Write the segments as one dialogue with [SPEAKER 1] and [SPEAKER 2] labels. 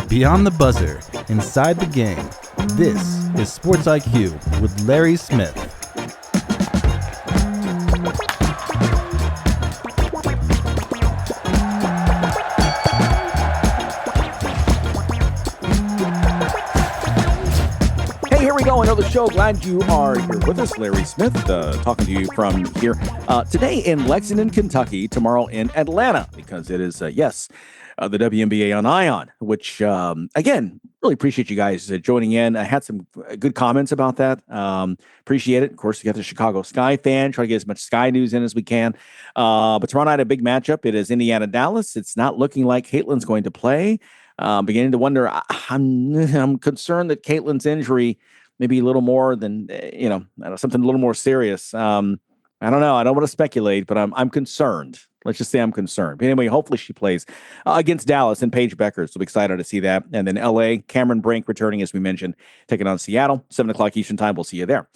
[SPEAKER 1] Beyond the buzzer, inside the game, this is SportsIQ with Larry Smith.
[SPEAKER 2] Hey, here we go. Another show. Glad you are here with us. Larry Smith talking to you from here today in Lexington, Kentucky, tomorrow in Atlanta, because it is, the WNBA on Ion, which, again, really appreciate you guys joining in. I had some good comments about that. Appreciate it. Of course, you got the Chicago Sky fan. Try to get as much Sky news in as we can. But tomorrow night, a big matchup. It is Indiana-Dallas. It's not looking like Caitlin's going to play. Beginning to wonder, I'm concerned that Caitlin's injury may be a little more than, something a little more serious. I don't know. I don't want to speculate, but I'm concerned. Let's just say I'm concerned. But anyway, hopefully she plays against Dallas and Paige Bueckers. So excited to see that. And then LA, Cameron Brink returning, as we mentioned, taking on Seattle, 7 o'clock Eastern time. We'll see you there.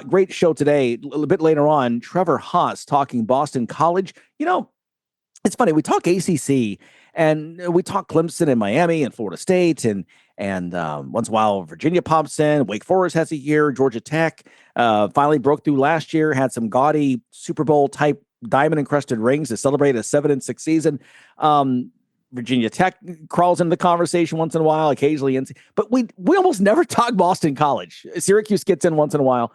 [SPEAKER 2] Great show today. A little bit later on, Trevor Hass talking Boston College. You know, it's funny. We talk ACC and we talk Clemson and Miami and Florida State and once in a while Virginia pops in. Wake Forest has a year. Georgia Tech finally broke through last year. Had some gaudy Super Bowl type diamond encrusted rings to celebrate a 7-6 season. Virginia Tech crawls into the conversation once in a while, occasionally. But we almost never talk Boston College. Syracuse gets in once in a while.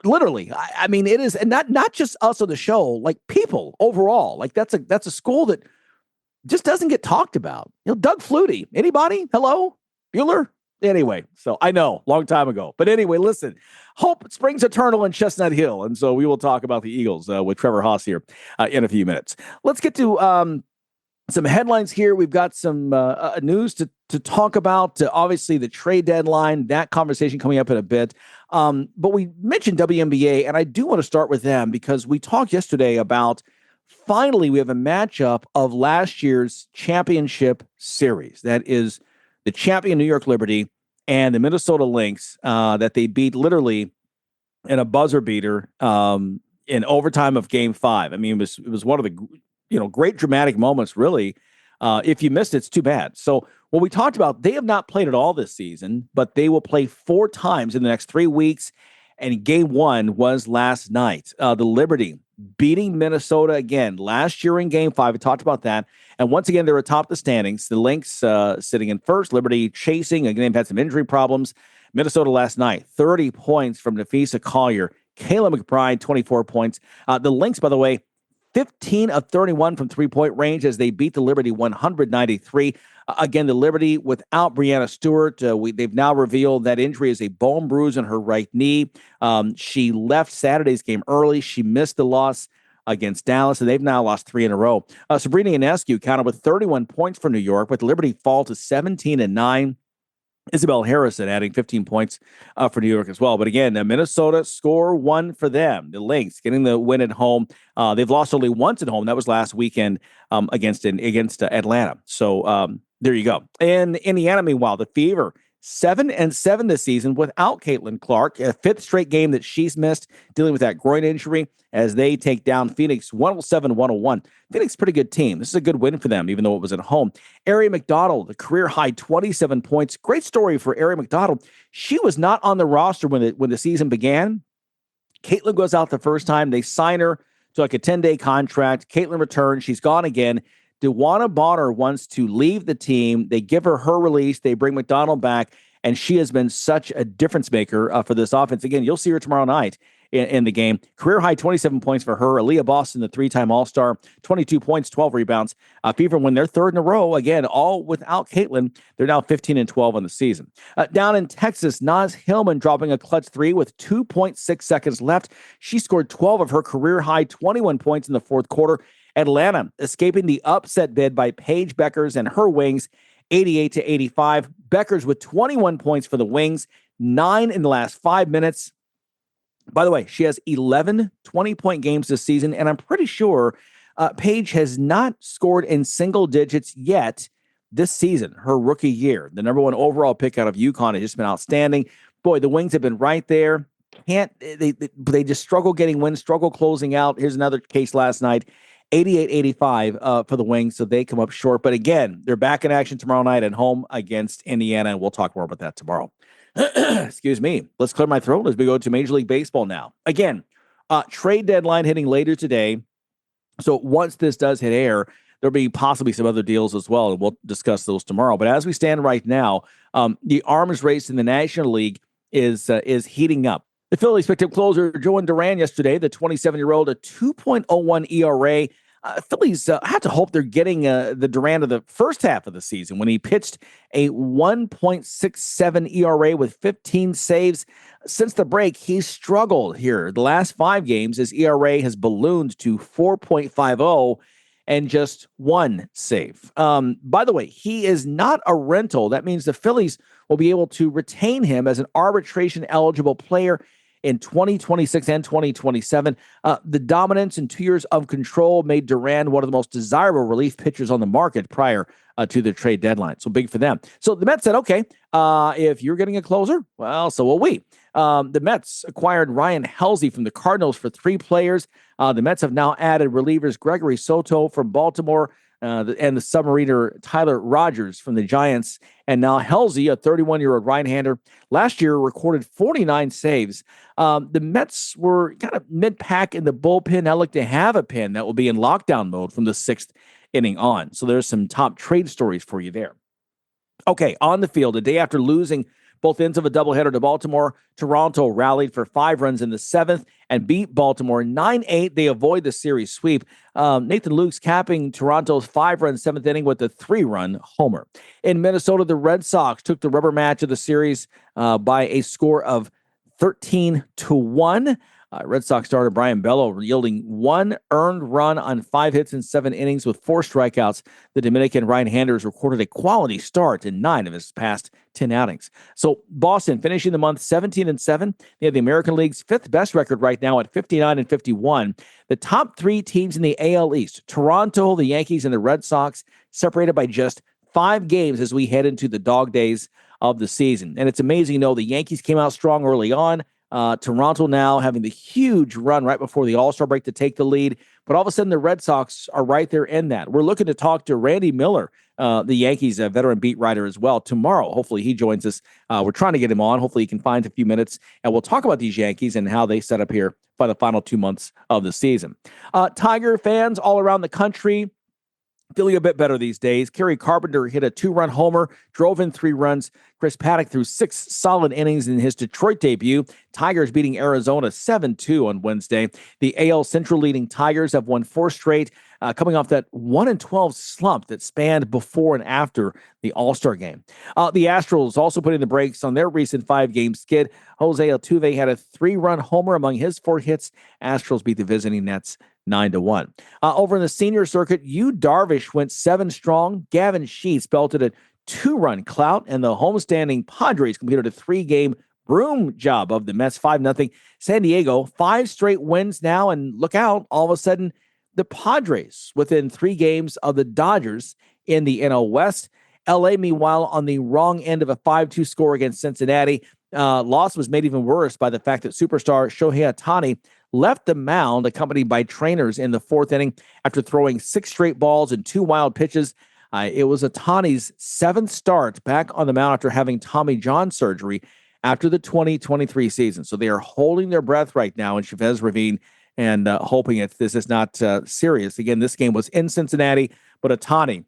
[SPEAKER 2] Literally, I mean, it is, and not just us on the show, like people overall. Like that's a school that just doesn't get talked about. Doug Flutie, anybody? Hello, Bueller. Anyway, so I know, long time ago. But anyway, listen, hope springs eternal in Chestnut Hill. And so we will talk about the Eagles with Trevor Hass here in a few minutes. Let's get to some headlines here. We've got some news to talk about. Obviously, the trade deadline, that conversation coming up in a bit. But we mentioned WNBA, and I do want to start with them because we talked yesterday about finally we have a matchup of last year's championship series. That is the champion New York Liberty and the Minnesota Lynx that they beat literally in a buzzer beater in overtime of Game 5. I mean, it was one of the great dramatic moments, really. If you missed it, it's too bad. So what we talked about, they have not played at all this season, but they will play 4 times in the next 3 weeks. And Game 1 was last night. The Liberty beating Minnesota again last year in Game 5. We talked about that. And once again, they're atop the standings. The Lynx sitting in first, Liberty chasing. Again, they've had some injury problems. Minnesota last night, 30 points from Nafisa Collier. Kayla McBride, 24 points. The Lynx, by the way, 15 of 31 from three-point range as they beat the Liberty 193. Again, the Liberty without Breanna Stewart. They've now revealed that injury is a bone bruise in her right knee. She left Saturday's game early. She missed the loss against Dallas, and they've now lost 3 in a row. Sabrina Ionescu counted with 31 points for New York, with Liberty fall to 17-9. Isabel Harrison adding 15 points for New York as well. But again, Minnesota score 1 for them. The Lynx getting the win at home. They've lost only once at home. That was last weekend against Atlanta. So there you go. And Indiana, meanwhile, the Fever 7-7 this season without Caitlin Clark. A 5th straight game that she's missed, dealing with that groin injury as they take down Phoenix 107-101. Phoenix, pretty good team. This is a good win for them, even though it was at home. Ari McDonald, the career high 27 points. Great story for Ari McDonald. She was not on the roster when the season began. Caitlin goes out the first time. They sign her to like a 10-day contract. Caitlin returns. She's gone again. DeWanna Bonner wants to leave the team. They give her release. They bring McDonald back, and she has been such a difference maker for this offense. Again, you'll see her tomorrow night in the game. Career high 27 points for her. Aaliyah Boston, the 3-time All-Star, 22 points, 12 rebounds. Fever win their 3rd in a row. Again, all without Caitlin. They're now 15-12 on the season. Down in Texas, Naz Hillman dropping a clutch 3 with 2.6 seconds left. She scored 12 of her career high 21 points in the 4th quarter. Atlanta escaping the upset bid by Paige Bueckers and her Wings, 88-85. Bueckers with 21 points for the Wings, 9 in the last 5 minutes. By the way, she has 11 20-point games this season, and I'm pretty sure Paige has not scored in single digits yet this season, her rookie year. The number 1 overall pick out of UConn has just been outstanding. Boy, the Wings have been right there. They just struggle getting wins, struggle closing out. Here's another case last night. 88-85 for the Wings, so they come up short. But again, they're back in action tomorrow night at home against Indiana, and we'll talk more about that tomorrow. Excuse me. Let's clear my throat as we go to Major League Baseball now. Again, trade deadline hitting later today. So once this does hit air, there'll be possibly some other deals as well, and we'll discuss those tomorrow. But as we stand right now, the arms race in the National League is heating up. The Phillies picked up closer Joan Duran yesterday, the 27-year-old, a 2.01 ERA. Phillies have to hope they're getting the Duran of the first half of the season when he pitched a 1.67 ERA with 15 saves. Since the break, he's struggled here. The last 5 games, his ERA has ballooned to 4.50 and just 1 save. By the way, he is not a rental. That means the Phillies will be able to retain him as an arbitration-eligible player in 2026 and 2027. The dominance and 2 years of control made Duran one of the most desirable relief pitchers on the market prior to the trade deadline. So big for them. So the Mets said, okay, if you're getting a closer, well, so will we. The Mets acquired Ryan Helsley from the Cardinals for 3 players. The Mets have now added relievers Gregory Soto from Baltimore and the submariner Tyler Rogers from the Giants. And now Helsley, a 31-year-old right-hander, last year recorded 49 saves. The Mets were kind of mid-pack in the bullpen. Now look to have a pen that will be in lockdown mode from the 6th inning on. So there's some top trade stories for you there. Okay, on the field, a day after losing both ends of a doubleheader to Baltimore, Toronto rallied for 5 runs in the 7th and beat Baltimore 9-8. They avoid the series sweep. Nathan Lukes capping Toronto's 5-run 7th inning with a 3-run homer. In Minnesota, the Red Sox took the rubber match of the series by a score of 13-1. Red Sox starter Brian Bello yielding 1 earned run on 5 hits in 7 innings with 4 strikeouts. The Dominican right-handers recorded a quality start in 9 of his past 10 outings. So Boston finishing the month 17-7. They have the American League's 5th best record right now at 59-51. The top 3 teams in the AL East, Toronto, the Yankees, and the Red Sox, separated by just 5 games as we head into the dog days of the season. And it's amazing, the Yankees came out strong early on. Toronto now having the huge run right before the All-Star break to take the lead. But all of a sudden, the Red Sox are right there in that. We're looking to talk to Randy Miller, the Yankees veteran beat writer as well, tomorrow. Hopefully he joins us. We're trying to get him on. Hopefully he can find a few minutes, and we'll talk about these Yankees and how they set up here by the final 2 months of the season. Tiger fans all around the country feeling a bit better these days. Kerry Carpenter hit a 2-run homer, drove in 3 runs. Chris Paddock threw 6 solid innings in his Detroit debut. Tigers beating Arizona 7-2 on Wednesday. The AL Central leading Tigers have won 4 straight, coming off that 1-12 slump that spanned before and after the All-Star game. The Astros also putting the brakes on their recent 5-game skid. Jose Altuve had a 3-run homer among his 4 hits. Astros beat the visiting Nets 9-1. Over in the senior circuit, Yu Darvish went 7 strong. Gavin Sheets belted a 2-run clout, and the homestanding Padres completed a 3-game broom job of the Mets 5-0. San Diego, 5 straight wins now, and look out, all of a sudden, the Padres within 3 games of the Dodgers in the NL West. LA, meanwhile, on the wrong end of a 5-2 score against Cincinnati. Loss was made even worse by the fact that superstar Shohei Ohtani left the mound accompanied by trainers in the 4th inning after throwing 6 straight balls and 2 wild pitches. It was Ohtani's 7th start back on the mound after having Tommy John surgery after the 2023 season. So they are holding their breath right now in Chavez Ravine and hoping this is not serious. Again, this game was in Cincinnati, but Ohtani,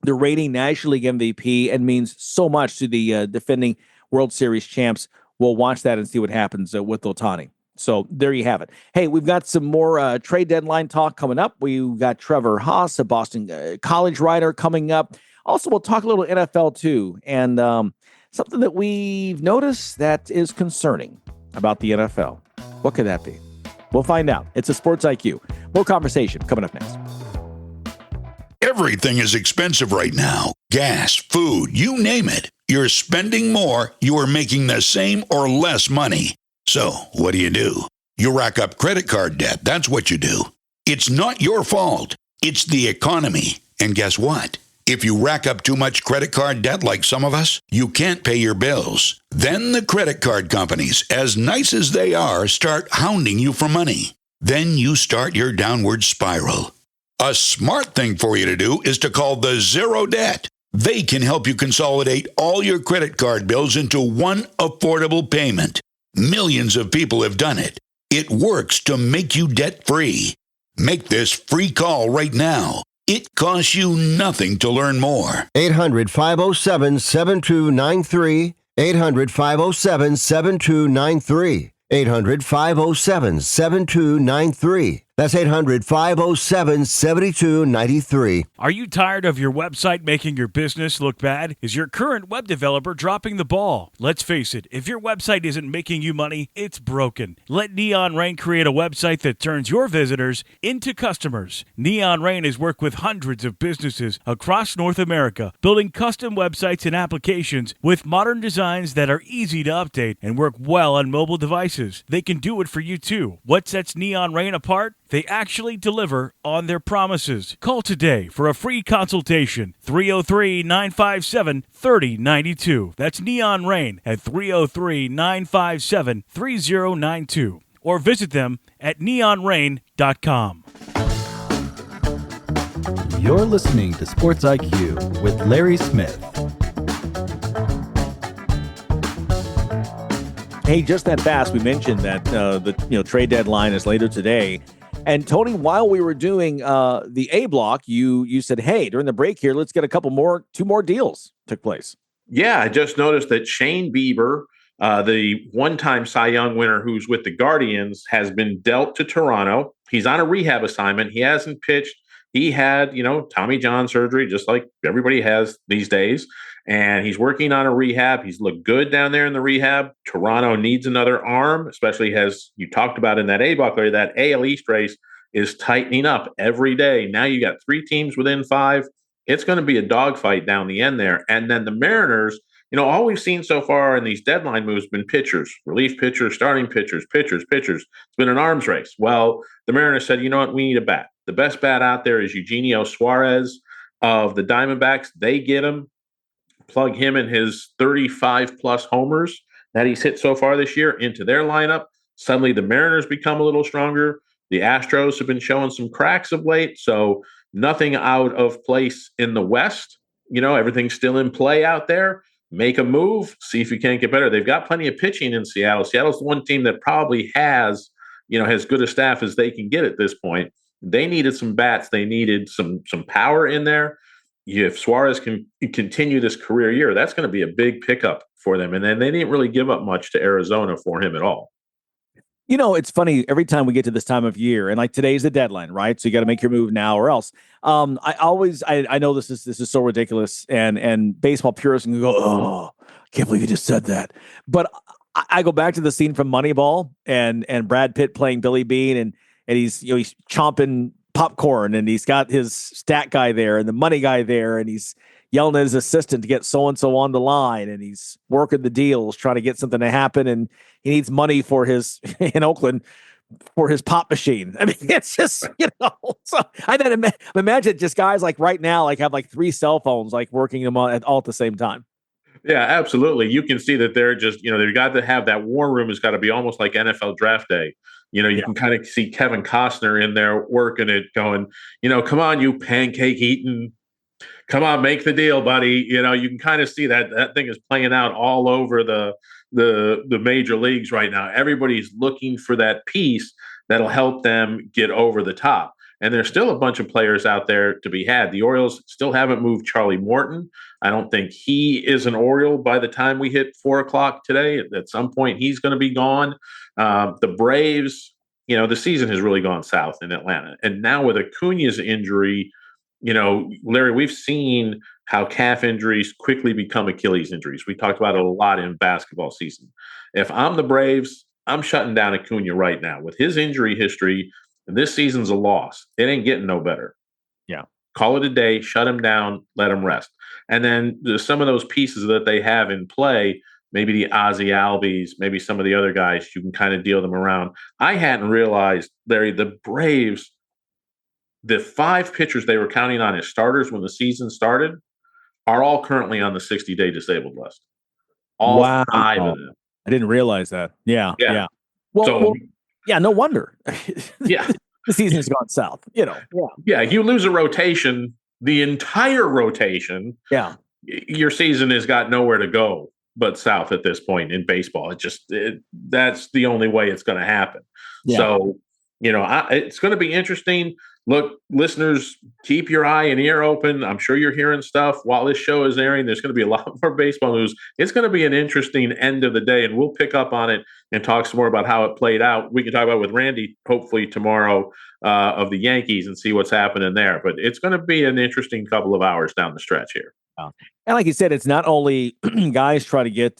[SPEAKER 2] the reigning National League MVP, and means so much to the defending World Series champs. We'll watch that and see what happens with Ohtani. So there you have it. Hey, we've got some more trade deadline talk coming up. We've got Trevor Hass, a Boston College writer, coming up. Also, we'll talk a little NFL too, and something that we've noticed that is concerning about the NFL. What could that be? We'll find out. It's a Sports IQ. More conversation coming up next.
[SPEAKER 3] Everything is expensive right now. Gas, food, you name it. You're spending more, you are making the same or less money. So, what do? You rack up credit card debt. That's what you do. It's not your fault. It's the economy. And guess what? If you rack up too much credit card debt like some of us, you can't pay your bills. Then the credit card companies, as nice as they are, start hounding you for money. Then you start your downward spiral. A smart thing for you to do is to call the Zero Debt. They can help you consolidate all your credit card bills into one affordable payment. Millions of people have done it. It works to make you debt-free. Make this free call right now. It costs you nothing to learn more.
[SPEAKER 4] 800-507-7293. 800-507-7293. 800-507-7293. That's 800-507-7293.
[SPEAKER 5] Are you tired of your website making your business look bad? Is your current web developer dropping the ball? Let's face it, if your website isn't making you money, it's broken. Let Neon Rain create a website that turns your visitors into customers. Neon Rain has worked with hundreds of businesses across North America, building custom websites and applications with modern designs that are easy to update and work well on mobile devices. They can do it for you too. What sets Neon Rain apart? They actually deliver on their promises. Call today for a free consultation. 303-957-3092. That's Neon Rain at 303-957-3092. Or visit them at neonrain.com.
[SPEAKER 1] You're listening to Sports IQ with Larry Smith.
[SPEAKER 2] Hey, just that fast, we mentioned that the trade deadline is later today. And Tony, while we were doing the A block, you said, hey, during the break here, let's get two more deals took place.
[SPEAKER 6] Yeah, I just noticed that Shane Bieber, the one-time Cy Young winner who's with the Guardians, has been dealt to Toronto. He's on a rehab assignment. He hasn't pitched. He had, Tommy John surgery, just like everybody has these days. And he's working on a rehab. He's looked good down there in the rehab. Toronto needs another arm, especially as you talked about in that A block, that AL East race is tightening up every day. Now you got 3 teams within 5. It's going to be a dogfight down the end there. And then the Mariners, all we've seen so far in these deadline moves have been pitchers, relief pitchers, starting pitchers. It's been an arms race. Well, the Mariners said, you know what, we need a bat. The best bat out there is Eugenio Suárez of the Diamondbacks. They get him. Plug him and his 35-plus homers that he's hit so far this year into their lineup. Suddenly the Mariners become a little stronger. The Astros have been showing some cracks of late, so nothing out of place in the West. Everything's still in play out there. Make a move, see if you can't get better. They've got plenty of pitching in Seattle. Seattle's the one team that probably has good a staff as they can get at this point. They needed some bats. They needed some power in there. If Suárez can continue this career year, that's going to be a big pickup for them. And then they didn't really give up much to Arizona for him at all.
[SPEAKER 2] It's funny, every time we get to this time of year, and like today's the deadline, right? So you got to make your move now or else. I know this is so ridiculous, and baseball purists can go, oh, I can't believe you just said that. But I go back to the scene from Moneyball and Brad Pitt playing Billy Bean, and he's he's chomping popcorn, and he's got his stat guy there and the money guy there, and he's yelling at his assistant to get so-and-so on the line, and he's working the deals, trying to get something to happen, and he needs money for his, in Oakland, for his pop machine. I mean, it's just, so I then imagine just guys like right now, have 3 cell phones, working them all at the same time.
[SPEAKER 6] Yeah, absolutely. You can see that they're just, they've got to have that war room has got to be almost like NFL draft day. You can kind of see Kevin Costner in there working it, going, come on, you pancake eating, come on, make the deal, buddy. You can kind of see that thing is playing out all over the major leagues right now. Everybody's looking for that piece that'll help them get over the top. And there's still a bunch of players out there to be had. The Orioles still haven't moved Charlie Morton. I don't think he is an Oriole by the time we hit 4:00 today. At some point, he's going to be gone. The Braves, the season has really gone south in Atlanta. And now with Acuna's injury, Larry, we've seen how calf injuries quickly become Achilles injuries. We talked about it a lot in basketball season. If I'm the Braves, I'm shutting down Acuna right now. With his injury history, this season's a loss. It ain't getting no better.
[SPEAKER 2] Yeah.
[SPEAKER 6] Call it a day, shut him down, let him rest. And then there's some of those pieces that they have in play, maybe the Ozzie Albies, maybe some of the other guys, you can kind of deal them around. I hadn't realized, Larry, the Braves, the 5 pitchers they were counting on as starters when the season started are all currently on the 60-day disabled list. All 5 of them.
[SPEAKER 2] I didn't realize that. Yeah. Well,
[SPEAKER 6] So,
[SPEAKER 2] yeah, no wonder.
[SPEAKER 6] Yeah.
[SPEAKER 2] the season's gone south. Yeah.
[SPEAKER 6] Yeah, you lose a rotation, the entire rotation.
[SPEAKER 2] Yeah.
[SPEAKER 6] Your season has got nowhere to go but south at this point in baseball. That's the only way it's going to happen.
[SPEAKER 2] Yeah.
[SPEAKER 6] So, it's going to be interesting. Look, listeners, keep your eye and ear open. I'm sure you're hearing stuff while this show is airing. There's going to be a lot more baseball news. It's going to be an interesting end of the day, and we'll pick up on it and talk some more about how it played out. We can talk about it with Randy, hopefully tomorrow, of the Yankees and see what's happening there. But it's going to be an interesting couple of hours down the stretch here.
[SPEAKER 2] And like you said, it's not only guys trying to get,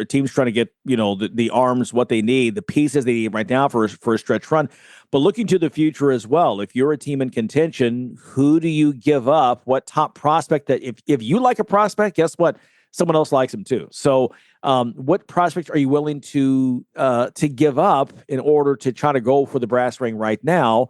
[SPEAKER 2] teams trying to get, the arms, what they need, the pieces they need right now for a stretch run, but looking to the future as well. If you're a team in contention, who do you give up? What top prospect that if you like a prospect, guess what? Someone else likes him too. So what prospect are you willing to give up in order to try to go for the brass ring right now?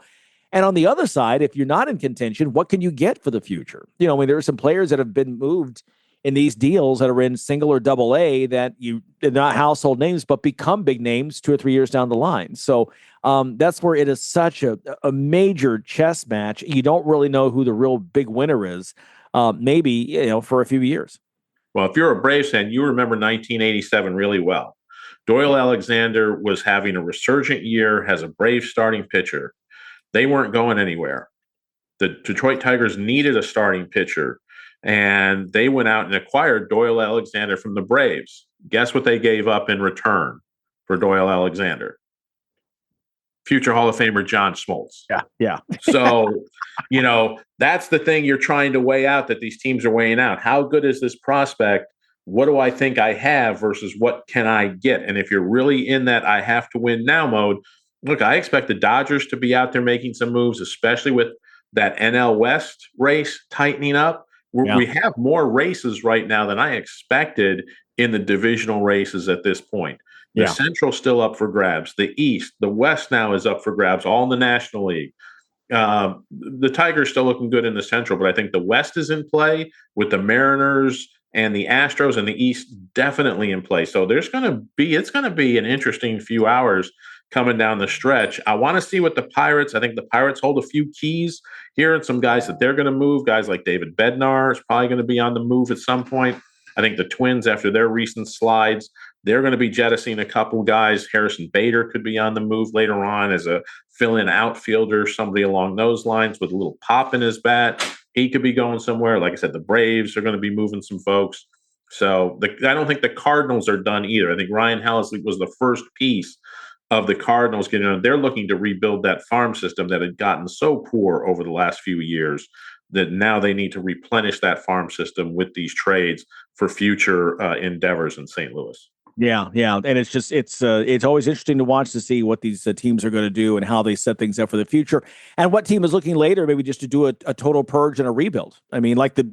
[SPEAKER 2] And on the other side, if you're not in contention, what can you get for the future? There are some players that have been moved in these deals that are in single or double A that they're not household names, but become big names 2 or 3 years down the line. So that's where it is such a major chess match. You don't really know who the real big winner is, maybe, for a few years.
[SPEAKER 6] Well, if you're a Braves fan, you remember 1987 really well. Doyle Alexander was having a resurgent year as a Braves starting pitcher. They weren't going anywhere. The Detroit Tigers needed a starting pitcher, and they went out and acquired Doyle Alexander from the Braves. Guess what they gave up in return for Doyle Alexander? Future Hall of Famer John Smoltz.
[SPEAKER 2] Yeah.
[SPEAKER 6] So, that's the thing you're trying to weigh out, that these teams are weighing out. How good is this prospect? What do I think I have versus what can I get? And if you're really in that I have to win now mode, look, I expect the Dodgers to be out there making some moves, especially with that NL West race tightening up. We have more races right now than I expected in the divisional races at this point. The Central's still up for grabs. The East, the West now is up for grabs, all in the National League. The Tigers still looking good in the Central, but I think the West is in play with the Mariners and the Astros, and the East definitely in play. So it's going to be an interesting few hours coming down the stretch. I want to see what the Pirates, I think the Pirates hold a few keys here and some guys that they're going to move. Guys like David Bednar is probably going to be on the move at some point. I think the Twins, after their recent slides, they're going to be jettisoning a couple guys. Harrison Bader could be on the move later on as a fill-in outfielder, somebody along those lines with a little pop in his bat. He could be going somewhere. Like I said, the Braves are going to be moving some folks. So I don't think the Cardinals are done either. I think Ryan Helsley was the first piece of the Cardinals getting on. They're looking to rebuild that farm system that had gotten so poor over the last few years that now they need to replenish that farm system with these trades for future endeavors in St. Louis.
[SPEAKER 2] Yeah. And it's always interesting to watch to see what these teams are going to do and how they set things up for the future, and what team is looking later, maybe just to do a total purge and a rebuild. I mean, like the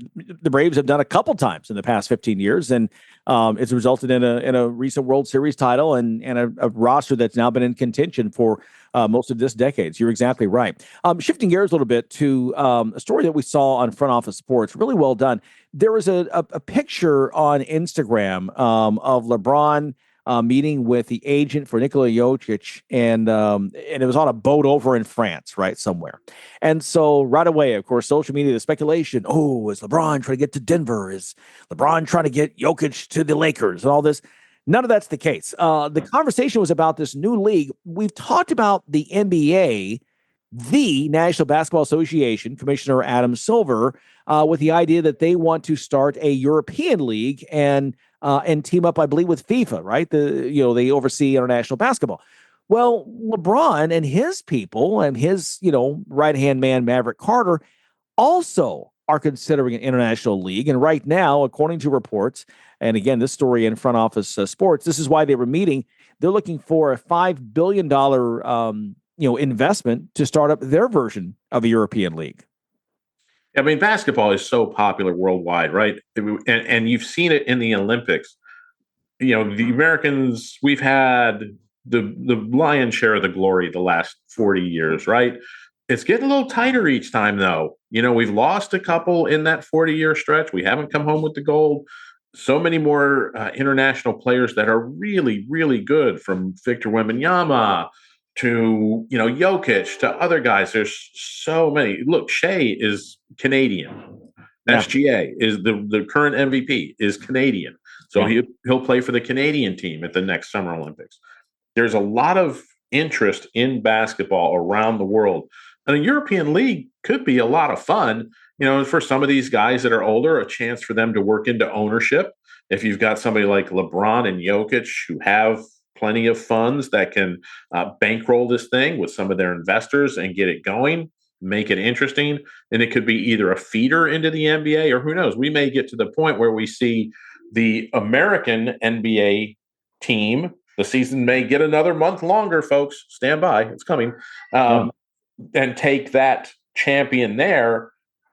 [SPEAKER 2] Braves have done a couple times in the past 15 years, and it's resulted in a recent World Series title and a roster that's now been in contention for most of this decade. So you're exactly right. Shifting gears a little bit to a story that we saw on Front Office Sports, really well done. There was a picture on Instagram of LeBron meeting with the agent for Nikola Jokic, and it was on a boat over in France, right, somewhere. And so right away, of course, social media, the speculation, is LeBron trying to get to Denver? Is LeBron trying to get Jokic to the Lakers and all this? None of that's the case. The conversation was about this new league. We've talked about the NBA, the National Basketball Association, Commissioner Adam Silver, with the idea that they want to start a European league and team up, I believe, with FIFA, right? They oversee international basketball. Well, LeBron and his people and his, right-hand man, Maverick Carter, also are considering an international league. And right now, according to reports, and again, this story in Front Office Sports, this is why they were meeting. They're looking for a $5 billion, investment to start up their version of a European league.
[SPEAKER 6] I mean, basketball is so popular worldwide, right? And you've seen it in the Olympics. The Americans, we've had the lion's share of the glory the last 40 years, right? It's getting a little tighter each time, though. We've lost a couple in that 40-year stretch. We haven't come home with the gold. So many more international players that are really, really good, from Victor Wembanyama to, Jokic, to other guys. There's so many. Look, Shea is Canadian. SGA is the current MVP, is Canadian. So he'll play for the Canadian team at the next Summer Olympics. There's a lot of interest in basketball around the world. And a European League could be a lot of fun, for some of these guys that are older, a chance for them to work into ownership. If you've got somebody like LeBron and Jokic who have plenty of funds that can bankroll this thing with some of their investors and get it going, make it interesting. And it could be either a feeder into the NBA, or who knows, we may get to the point where we see the American NBA team. The season may get another month longer, folks. Stand by. It's coming. And take that champion there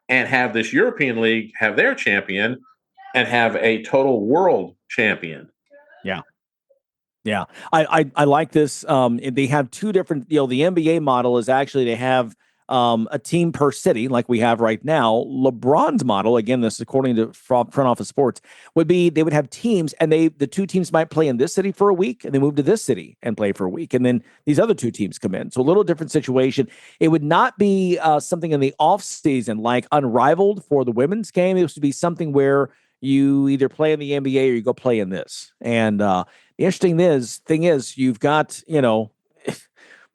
[SPEAKER 6] and have this European League have their champion and have a total world champion.
[SPEAKER 2] Yeah. I like this. They have two different, the NBA model is actually they have a team per city like we have right now. LeBron's model, again, this is according to Front Office Sports, would be they would have teams, and the two teams might play in this city for a week and they move to this city and play for a week. And then these other two teams come in. So a little different situation. It would not be something in the off season like Unrivaled for the women's game. It would be something where you either play in the NBA or you go play in this. And the interesting thing is you've got,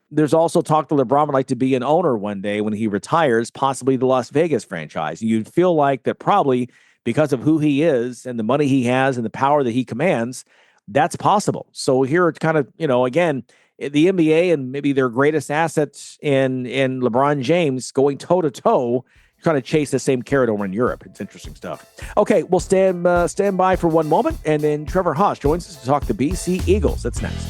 [SPEAKER 2] there's also talk that LeBron would like to be an owner one day when he retires, possibly the Las Vegas franchise. You'd feel like that probably because of who he is and the money he has and the power that he commands, that's possible. So here it's kind of, again, the NBA and maybe their greatest assets in LeBron James going toe-to-toe, trying to chase the same carrot over in Europe. It's interesting stuff. Okay, we'll stand by for one moment, and then Trevor Hass joins us to talk the BC Eagles. That's next.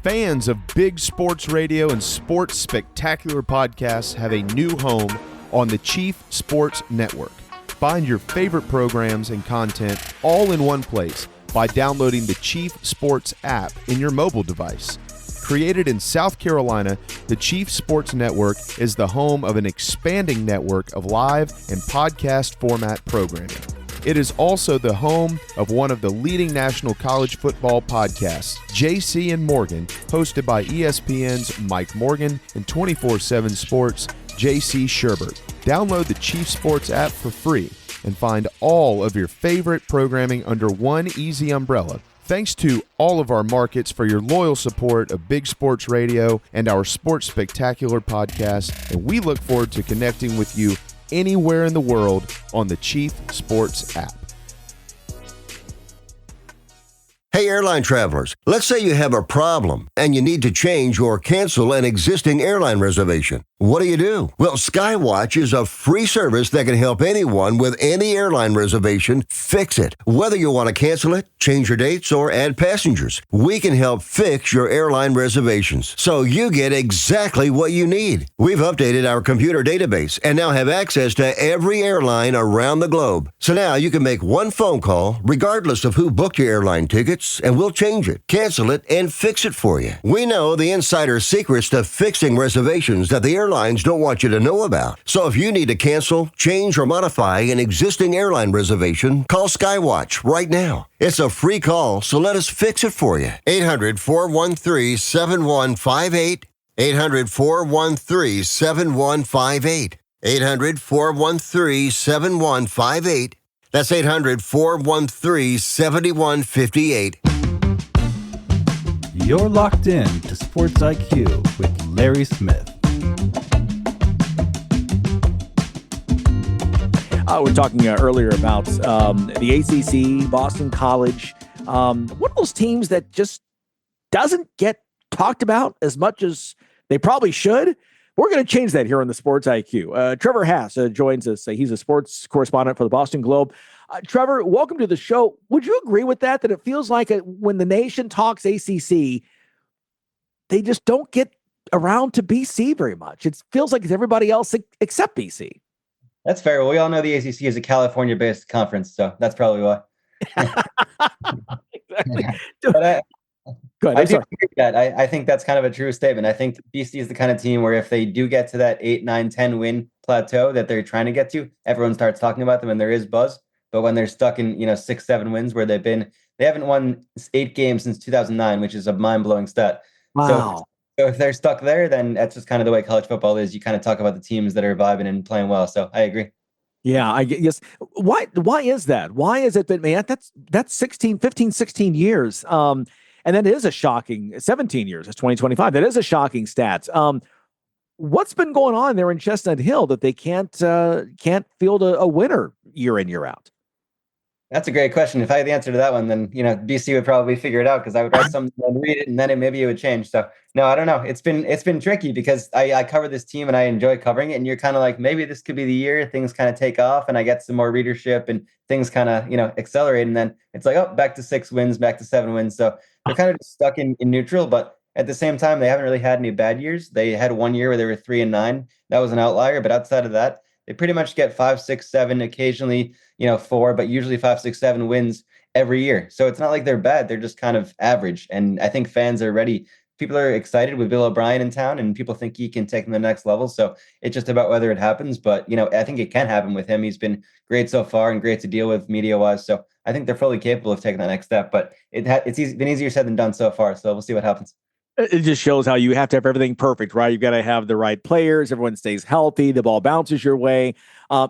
[SPEAKER 7] Fans of big sports radio and sports spectacular podcasts have a new home on the Chief Sports Network. Find your favorite programs and content all in one place by downloading the Chief Sports app in your mobile device. Created in South Carolina, the Chief Sports Network is the home of an expanding network of live and podcast format programming. It is also the home of one of the leading national college football podcasts, JC and Morgan, hosted by ESPN's Mike Morgan and 24/7 Sports' JC Sherbert. Download the Chief Sports app for free and find all of your favorite programming under one easy umbrella. Thanks to all of our markets for your loyal support of Big Sports Radio and our Sports Spectacular podcast, and we look forward to connecting with you anywhere in the world on the Chief Sports app.
[SPEAKER 4] Hey, airline travelers, let's say you have a problem and you need to change or cancel an existing airline reservation. What do? Well, Skywatch is a free service that can help anyone with any airline reservation fix it. Whether you want to cancel it, change your dates, or add passengers, we can help fix your airline reservations so you get exactly what you need. We've updated our computer database and now have access to every airline around the globe. So now you can make one phone call regardless of who booked your airline tickets, and we'll change it, cancel it, and fix it for you. We know the insider secrets to fixing reservations that the airlines don't want you to know about. So if you need to cancel, change, or modify an existing airline reservation, call Skywatch right now. It's a free call, so let us fix it for you. 800-413-7158. 800-413-7158. 800-413-7158. That's 800-413-7158.
[SPEAKER 1] You're locked in to SportsIQ with Larry Smith.
[SPEAKER 2] We're talking earlier about the ACC, Boston College. One of those teams that just doesn't get talked about as much as they probably should. We're going to change that here on the Sports IQ. Trevor Hass joins us. He's a sports correspondent for the Boston Globe. Trevor, welcome to the show. Would you agree with that it feels like when the nation talks ACC, they just don't get around to BC very much? It feels like it's everybody else except BC.
[SPEAKER 8] That's fair. Well, we all know the ACC is a California-based conference, so that's probably why.
[SPEAKER 2] Exactly.
[SPEAKER 8] But
[SPEAKER 2] Go ahead.
[SPEAKER 8] I do agree with that. I think that's kind of a true statement. I think BC is the kind of team where if they do get to that 8, 9, 10 win plateau that they're trying to get to, everyone starts talking about them and there is buzz. But when they're stuck in, 6-7 wins where they haven't won 8 games since 2009, which is a mind-blowing stat.
[SPEAKER 2] Wow.
[SPEAKER 8] So if they're stuck there, then that's just kind of the way college football is. You kind of talk about the teams that are vibing and playing well. So I agree.
[SPEAKER 2] Yeah, I guess. Why is that? Why is it that, man, that's 16 years. And that is a shocking 17 years. It's 2025. That is a shocking stat. What's been going on there in Chestnut Hill that they can't field a winner year in, year out?
[SPEAKER 8] That's a great question. If I had the answer to that one, then BC would probably figure it out, because I would write something and read it, and then maybe it would change. So no, I don't know. It's been tricky because I cover this team and I enjoy covering it, and you're kind of like, maybe this could be the year things kind of take off and I get some more readership and things kind of accelerate, and then it's like, oh, back to 6 wins, back to 7 wins. So they're kind of just stuck in neutral, but at the same time, they haven't really had any bad years. They had one year where they were 3-9. That was an outlier, but outside of that, they pretty much get 5, 6, 7, occasionally 4, but usually 5, 6, 7 wins every year. So it's not like they're bad. They're just kind of average. And I think fans are ready. People are excited with Bill O'Brien in town, and people think he can take them to the next level. So it's just about whether it happens. But, I think it can happen with him. He's been great so far and great to deal with media-wise. So I think they're fully capable of taking that next step. But it's been easier said than done so far. So we'll see what happens.
[SPEAKER 2] It just shows how you have to have everything perfect, right? You've got to have the right players. Everyone stays healthy. The ball bounces your way.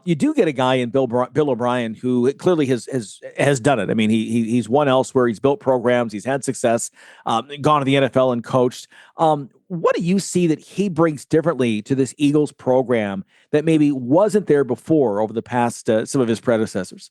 [SPEAKER 2] You do get a guy in Bill O'Brien who clearly has done it. I mean, he's won elsewhere. He's built programs. He's had success. Gone to the NFL and coached. What do you see that he brings differently to this Eagles program that maybe wasn't there before over the past some of his predecessors?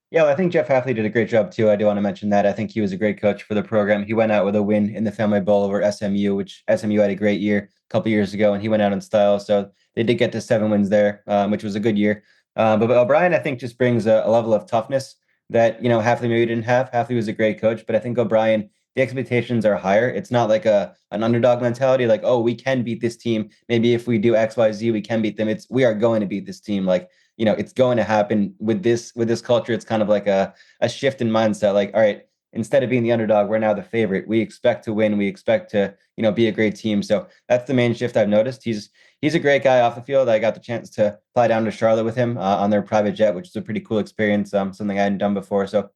[SPEAKER 8] Yeah, well, I think Jeff Hafley did a great job too. I do want to mention that. I think he was a great coach for the program. He went out with a win in the Family Bowl over SMU, which SMU had a great year a couple years ago, and he went out in style. So they did get to 7 wins there, which was a good year. But O'Brien, I think, just brings a level of toughness that Hafley maybe didn't have. Hafley was a great coach, but I think O'Brien, the expectations are higher. It's not like an underdog mentality, like, oh, we can beat this team. Maybe if we do X, Y, Z, we can beat them. We are going to beat this team. Like, it's going to happen with this culture. It's kind of like a shift in mindset. Like, all right, instead of being the underdog, we're now the favorite. We expect to win. We expect to, be a great team. So that's the main shift I've noticed. He's a great guy off the field. I got the chance to fly down to Charlotte with him on their private jet, which is a pretty cool experience. Something I hadn't done before. So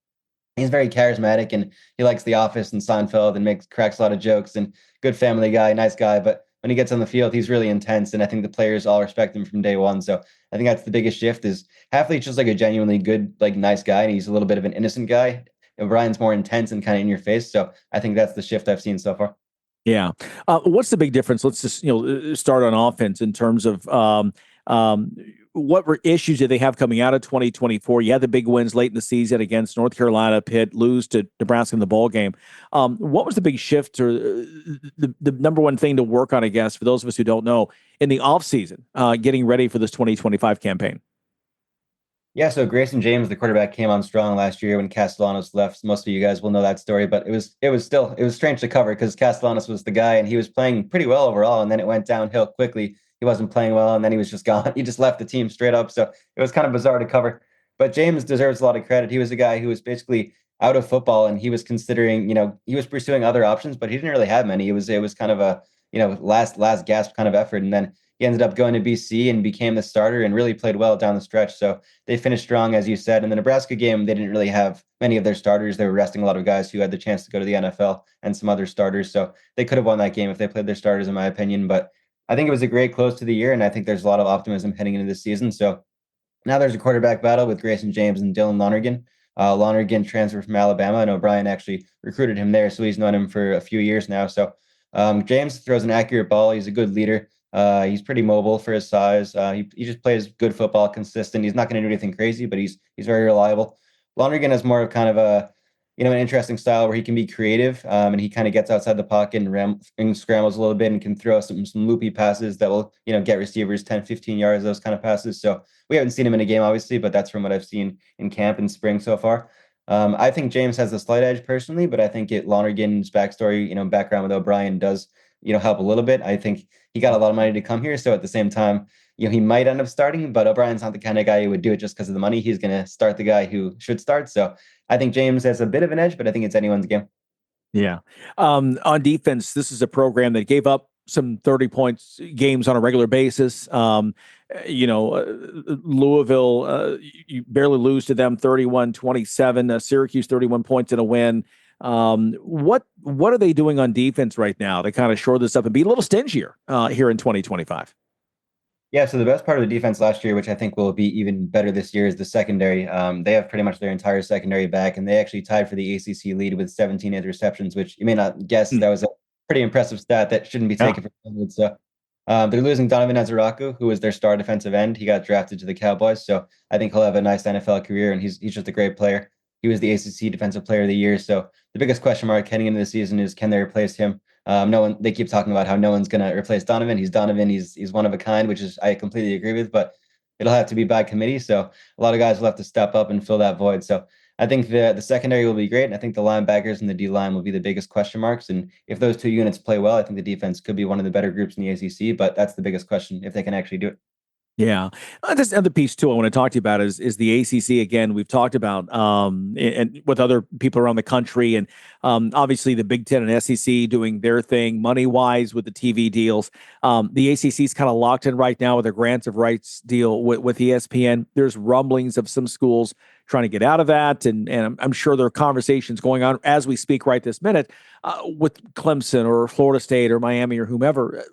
[SPEAKER 8] he's very charismatic, and he likes The Office and Seinfeld and cracks a lot of jokes, and good family guy, nice guy. But when he gets on the field, he's really intense, and I think the players all respect him from day one. So I think that's the biggest shift. Is Hafley's just like a genuinely good, like, nice guy, and he's a little bit of an innocent guy. O'Brien's more intense and kind of in your face. So I think that's the shift I've seen so far.
[SPEAKER 2] Yeah. What's the big difference? Let's just start on offense in terms of what were issues did they have coming out of 2024? You had the big wins late in the season against North Carolina, Pitt, lose to Nebraska in the bowl game. What was the big shift, or the number one thing to work on, I guess, for those of us who don't know, in the offseason, getting ready for this 2025 campaign?
[SPEAKER 8] Yeah, so Grayson James, the quarterback, came on strong last year when Castellanos left. Most of you guys will know that story, but it was strange to cover because Castellanos was the guy, and he was playing pretty well overall, and then it went downhill quickly. He wasn't playing well, and then he was just gone. He just left the team straight up. So it was kind of bizarre to cover. But James deserves a lot of credit. He was a guy who was basically out of football, and he was considering, he was pursuing other options, but he didn't really have many. It was kind of a, last gasp kind of effort. And then he ended up going to BC and became the starter and really played well down the stretch. So they finished strong, as you said. In the Nebraska game, they didn't really have many of their starters. They were resting a lot of guys who had the chance to go to the NFL and some other starters. So they could have won that game if they played their starters, in my opinion. But I think it was a great close to the year, and I think there's a lot of optimism heading into this season. So now there's a quarterback battle with Grayson James and Dylan Lonergan. Lonergan transferred from Alabama, and O'Brien actually recruited him there, so he's known him for a few years now. So James throws an accurate ball. He's a good leader. He's pretty mobile for his size. He just plays good football, consistent. He's not going to do anything crazy, but he's very reliable. Lonergan has more of kind of an interesting style where he can be creative, and he kind of gets outside the pocket and scrambles a little bit and can throw some loopy passes that will, get receivers 10, 15 yards, those kind of passes. So we haven't seen him in a game, obviously, but that's from what I've seen in camp in spring so far. I think James has a slight edge personally, but I think Lonergan's backstory, background with O'Brien does, help a little bit. I think he got a lot of money to come here. So at the same time, he might end up starting, but O'Brien's not the kind of guy who would do it just because of the money. He's going to start the guy who should start. So I think James has a bit of an edge, but I think it's anyone's game.
[SPEAKER 2] Yeah. On defense, this is a program that gave up some 30 points games on a regular basis. Louisville, you barely lose to them 31-27, Syracuse 31 points in a win. What are they doing on defense right now to kind of shore this up and be a little stingier here in 2025?
[SPEAKER 8] Yeah, so the best part of the defense last year, which I think will be even better this year, is the secondary. They have pretty much their entire secondary back, and they actually tied for the ACC lead with 17 interceptions, which you may not guess that was a pretty impressive stat that shouldn't be taken for granted. So they're losing Donovan Azaraku, who was their star defensive end. He got drafted to the Cowboys, so I think he'll have a nice NFL career, and he's just a great player. He was the ACC Defensive Player of the Year. So the biggest question mark heading into the season is, can they replace him? They keep talking about how no one's going to replace Donovan. He's Donovan. He's one of a kind, which is I completely agree with, but it'll have to be by committee. So a lot of guys will have to step up and fill that void. So I think the secondary will be great. And I think the linebackers and the D-line will be the biggest question marks. And if those two units play well, I think the defense could be one of the better groups in the ACC, but that's the biggest question, if they can actually do it.
[SPEAKER 2] Yeah. This other piece, too, I want to talk to you about is the ACC. Again, we've talked about and with other people around the country, and obviously the Big Ten and SEC doing their thing money-wise with the TV deals. The ACC is kind of locked in right now with a grants of rights deal with ESPN. There's rumblings of some schools trying to get out of that, and I'm sure there are conversations going on as we speak right this minute with Clemson or Florida State or Miami or whomever.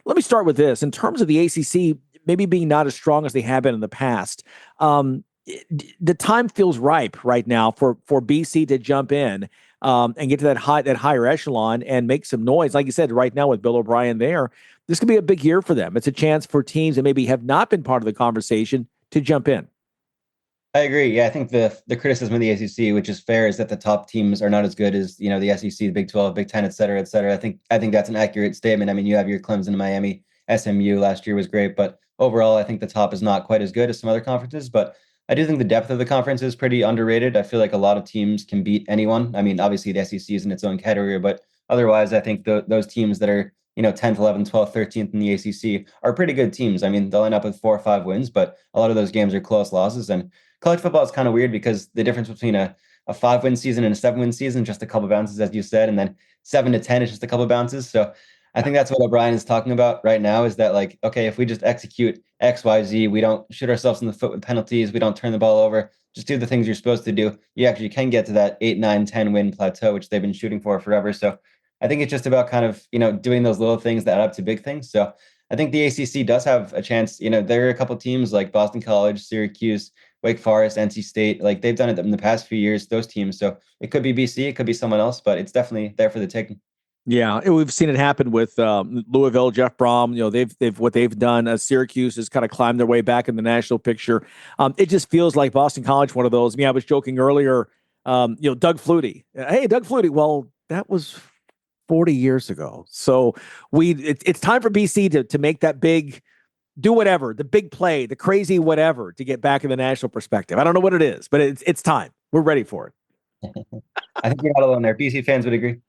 [SPEAKER 2] Let me start with this. In terms of the ACC maybe being not as strong as they have been in the past, the time feels ripe right now for BC to jump in and get to that higher echelon and make some noise. Like you said, right now with Bill O'Brien there, this could be a big year for them. It's a chance for teams that maybe have not been part of the conversation to jump in.
[SPEAKER 8] I agree. Yeah, I think the criticism of the ACC, which is fair, is that the top teams are not as good as the SEC, the Big 12, Big 10, et cetera, et cetera. I think that's an accurate statement. I mean, you have your Clemson, Miami, SMU last year was great, but overall, I think the top is not quite as good as some other conferences. But I do think the depth of the conference is pretty underrated. I feel like a lot of teams can beat anyone. I mean, obviously the SEC is in its own category, but otherwise, I think those teams that are 10th, 11th, 12th, 13th in the ACC are pretty good teams. I mean, they'll end up with 4 or 5 wins, but a lot of those games are close losses. And college football is kind of weird because the difference between a 5-win season and a 7-win season, just a couple bounces, as you said, and then 7 to 10 is just a couple bounces. So I think that's what O'Brien is talking about right now, is that, like, okay, if we just execute X, Y, Z, we don't shoot ourselves in the foot with penalties, we don't turn the ball over, just do the things you're supposed to do, you actually can get to that 8, 9, 10 win plateau, which they've been shooting for forever. So I think it's just about kind of, doing those little things that add up to big things. So I think the ACC does have a chance. There are a couple teams like Boston College, Syracuse, Wake Forest, NC State, like they've done it in the past few years, those teams. So it could be BC, it could be someone else, but it's definitely there for the taking.
[SPEAKER 2] Yeah, we've seen it happen with Louisville, Jeff Brom. They've what they've done. Syracuse has kind of climbed their way back in the national picture. It just feels like Boston College, one of those. I was joking earlier. Doug Flutie. Hey, Doug Flutie. Well, that was 40 years ago. So it's time for BC to make that big, do whatever, the big play, the crazy whatever, to get back in the national perspective. I don't know what it is, but it's time. We're ready for it.
[SPEAKER 8] I think you're not alone there. BC fans would agree.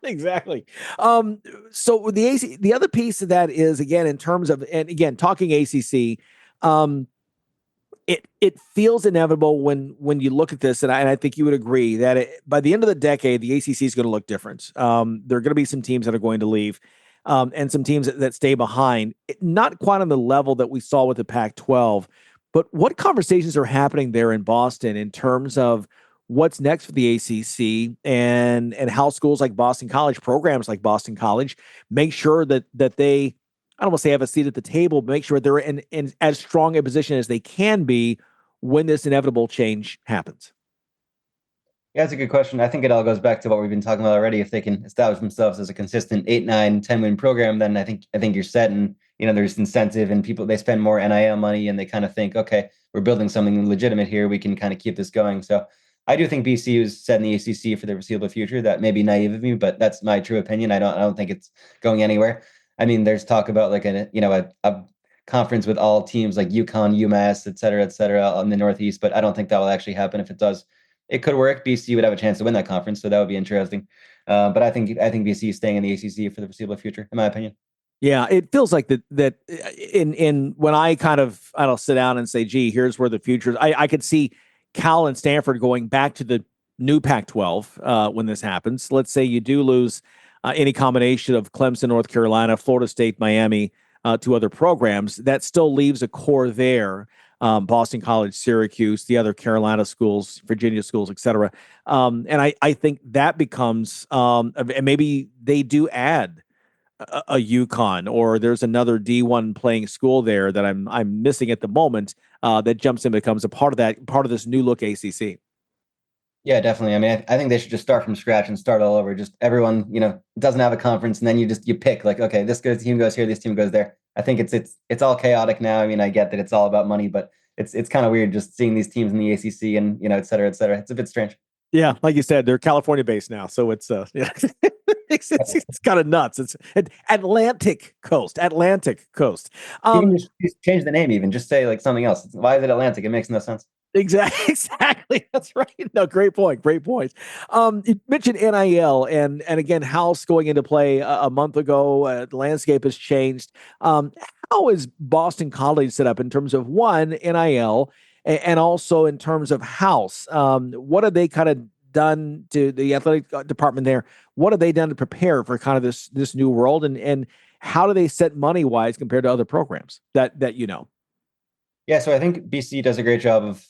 [SPEAKER 2] Exactly. So the other piece of that is, again, in terms of, and again, talking ACC, it feels inevitable when you look at this, and I think you would agree that by the end of the decade, the ACC is going to look different. There are going to be some teams that are going to leave, and some teams that stay behind, not quite on the level that we saw with the Pac-12. But what conversations are happening there in Boston in terms of what's next for the ACC and how schools like Boston College, programs like Boston College, make sure that they, I don't want to say have a seat at the table, but make sure they're in as strong a position as they can be when this inevitable change happens?
[SPEAKER 8] Yeah, that's a good question. I think it all goes back to what we've been talking about already. If they can establish themselves as a consistent 8, 9, 10 win program, then I think you're set, and there's incentive, and people, they spend more NIL money, and they kind of think, okay, we're building something legitimate here. We can kind of keep this going. So I do think BC is set in the ACC for the foreseeable future. That may be naive of me, but that's my true opinion. I don't think it's going anywhere. I mean, there's talk about like a conference with all teams like UConn, UMass, et cetera, in the Northeast, but I don't think that will actually happen. If it does, it could work. BC would have a chance to win that conference, so that would be interesting. But I think BC is staying in the ACC for the foreseeable future, in my opinion.
[SPEAKER 2] Yeah, it feels like that in when I don't sit down and say, gee, here's where the future is. I could see Cal and Stanford going back to the new Pac-12 when this happens. Let's say you do lose any combination of Clemson, North Carolina, Florida State, Miami, to other programs. That still leaves a core there. Boston College, Syracuse, the other Carolina schools, Virginia schools, et cetera. And I think that becomes, and maybe they do add a UConn, or there's another D1 playing school there that I'm missing at the moment, that jumps in, becomes a part of this new look ACC.
[SPEAKER 8] Yeah, definitely. I mean, I think they should just start from scratch and start all over. Just everyone, doesn't have a conference, and then you pick like, okay, this team goes here, this team goes there. I think it's all chaotic now. I mean, I get that it's all about money, but it's kind of weird just seeing these teams in the ACC and et cetera, et cetera. It's a bit strange.
[SPEAKER 2] Yeah, like you said, they're California based now, so it's yeah. it's kind of nuts. It's Atlantic Coast.
[SPEAKER 8] You can just change the name, even just say like something else. Why is it Atlantic? It makes no sense.
[SPEAKER 2] Exactly. That's right. No, great point. You mentioned NIL and again, House going into play a month ago. The landscape has changed. How is Boston College set up in terms of one, NIL, and also in terms of House? What have they kind of done to the athletic department there? What have they done to prepare for kind of this new world? And how do they set money wise compared to other programs that you know?
[SPEAKER 8] Yeah, so I think BC does a great job of,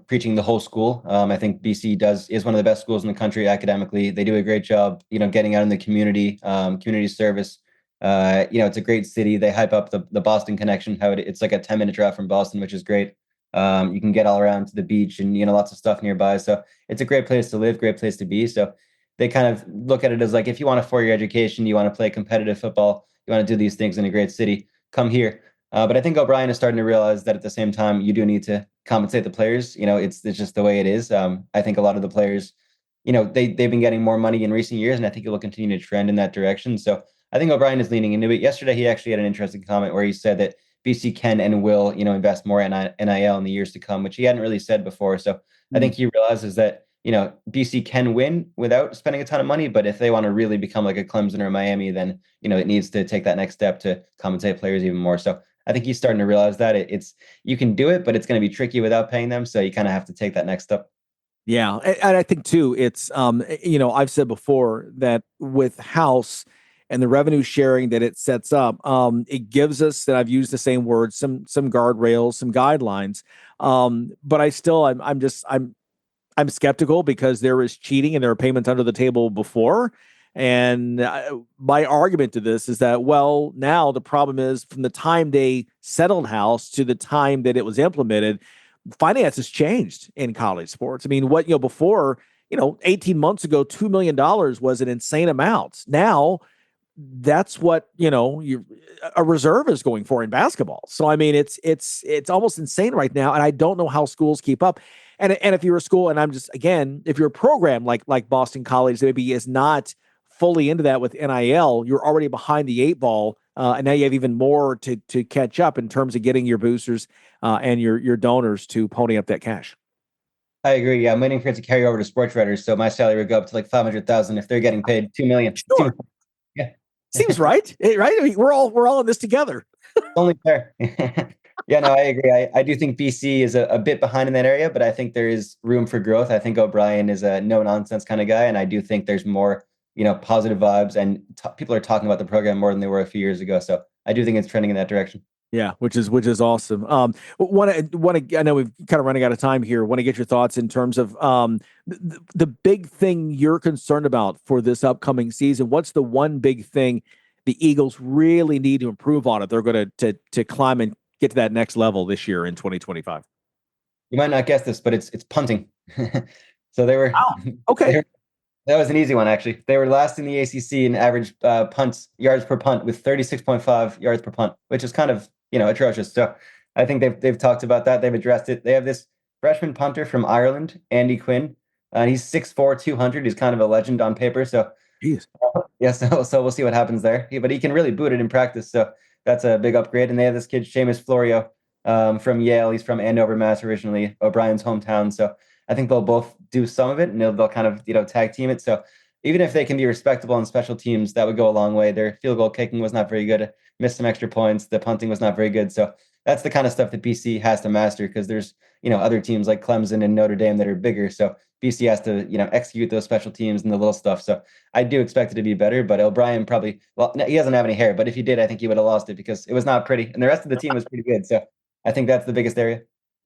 [SPEAKER 8] preaching the whole school. I think BC is one of the best schools in the country academically. They do a great job, getting out in the community, community service. It's a great city. They hype up the Boston connection, how it's like a 10-minute drive from Boston, which is great. You can get all around to the beach and, lots of stuff nearby. So it's a great place to live, great place to be. So they kind of look at it as like, if you want a 4-year education, you want to play competitive football, you want to do these things in a great city, come here. But I think O'Brien is starting to realize that at the same time, you do need to compensate the players. It's just the way it is. I think a lot of the players, they've been getting more money in recent years, and I think it will continue to trend in that direction. So I think O'Brien is leaning into it. Yesterday, he actually had an interesting comment where he said that BC can and will, invest more in NIL in the years to come, which he hadn't really said before. So I think he realizes that, BC can win without spending a ton of money, but if they want to really become like a Clemson or Miami, then, it needs to take that next step to compensate players even more. So I think he's starting to realize that you can do it, but it's going to be tricky without paying them. So you kind of have to take that next step.
[SPEAKER 2] Yeah. And I think too, it's, I've said before that with House and the revenue sharing that it sets up, it gives us, that I've used the same word, some guardrails, some guidelines. But I'm skeptical because there is cheating and there are payments under the table before. And my argument to this is that, well, now the problem is from the time they settled House to the time that it was implemented, finance has changed in college sports. I mean, before, 18 months ago, $2 million was an insane amount. Now that's what, a reserve is going for in basketball. So, I mean, it's almost insane right now. And I don't know how schools keep up. And if you're a school, and if you're a program like Boston College, that maybe is not fully into that with NIL, you're already behind the 8 ball. And now you have even more to catch up in terms of getting your boosters and your donors to pony up that cash.
[SPEAKER 8] I agree. Yeah, I'm waiting for it to carry over to sports writers. So my salary would go up to like $500,000 if they're getting paid $2 million.
[SPEAKER 2] Sure.
[SPEAKER 8] Yeah.
[SPEAKER 2] Seems right. Right. I mean, we're all in this together.
[SPEAKER 8] Only fair. Yeah, no, I agree. I do think BC is a bit behind in that area, but I think there is room for growth. I think O'Brien is a no-nonsense kind of guy, and I do think there's more, positive vibes, and people are talking about the program more than they were a few years ago. So I do think it's trending in that direction.
[SPEAKER 2] Yeah, which is awesome. I know we've kind of running out of time here. Want to get your thoughts in terms of the big thing you're concerned about for this upcoming season. What's the one big thing the Eagles really need to improve on if they're going to climb and get to that next level this year in 2025?
[SPEAKER 8] You might not guess this, but it's punting. So they were
[SPEAKER 2] okay.
[SPEAKER 8] That was an easy one, actually. They were last in the ACC in average yards per punt with 36.5 yards per punt, which is kind of atrocious. So I think they've talked about that. They've addressed it. They have this freshman punter from Ireland, Andy Quinn. He's 6'4", 200. He's kind of a legend on paper. So yeah, so we'll see what happens there. But he can really boot it in practice. So that's a big upgrade. And they have this kid, Seamus Florio, from Yale. He's from Andover, Mass. originally, O'Brien's hometown. So I think they'll both do some of it, and they'll kind of tag team it. So even if they can be respectable on special teams, that would go a long way. Their field goal kicking was not very good. Missed some extra points. The punting was not very good. So that's the kind of stuff that BC has to master, because there's, other teams like Clemson and Notre Dame that are bigger. So BC has to, execute those special teams and the little stuff. So I do expect it to be better, but O'Brien probably, he doesn't have any hair, but if he did, I think he would have lost it because it was not pretty. And the rest of the team was pretty good. So I think that's the biggest area.